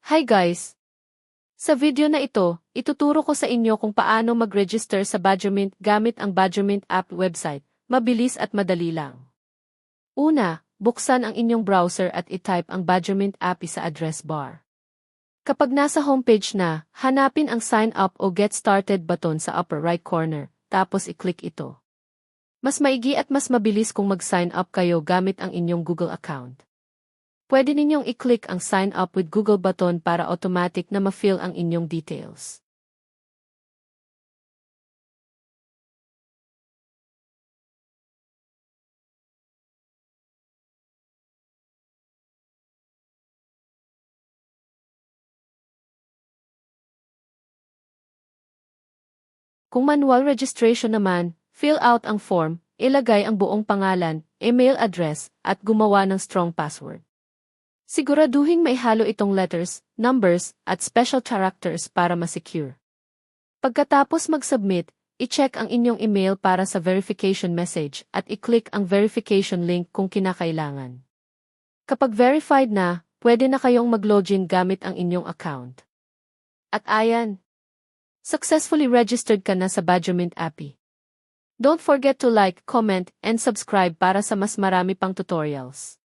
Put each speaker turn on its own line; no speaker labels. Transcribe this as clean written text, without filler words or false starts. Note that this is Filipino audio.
Hi guys! Sa video na ito, ituturo ko sa inyo kung paano mag-register sa Badgermint gamit ang Badgermint app website. Mabilis at madali lang. Una, buksan ang inyong browser at i-type ang Badgermint app sa address bar. Kapag nasa homepage na, hanapin ang Sign Up o Get Started button sa upper right corner, tapos i-click ito. Mas maigi at mas mabilis kung mag-sign up kayo gamit ang inyong Google account. Pwede ninyong i-click ang Sign Up with Google button para automatic na ma-fill ang inyong details. Kung manual registration naman, fill out ang form, ilagay ang buong pangalan, email address, at gumawa ng strong password. Siguraduhin may halo itong letters, numbers, at special characters para ma-secure. Pagkatapos mag-submit, i-check ang inyong email para sa verification message at i-click ang verification link kung kinakailangan. Kapag verified na, pwede na kayong mag-login gamit ang inyong account. At ayan! Successfully registered ka na sa Badgermint app. Don't forget to like, comment, and subscribe para sa mas marami pang tutorials.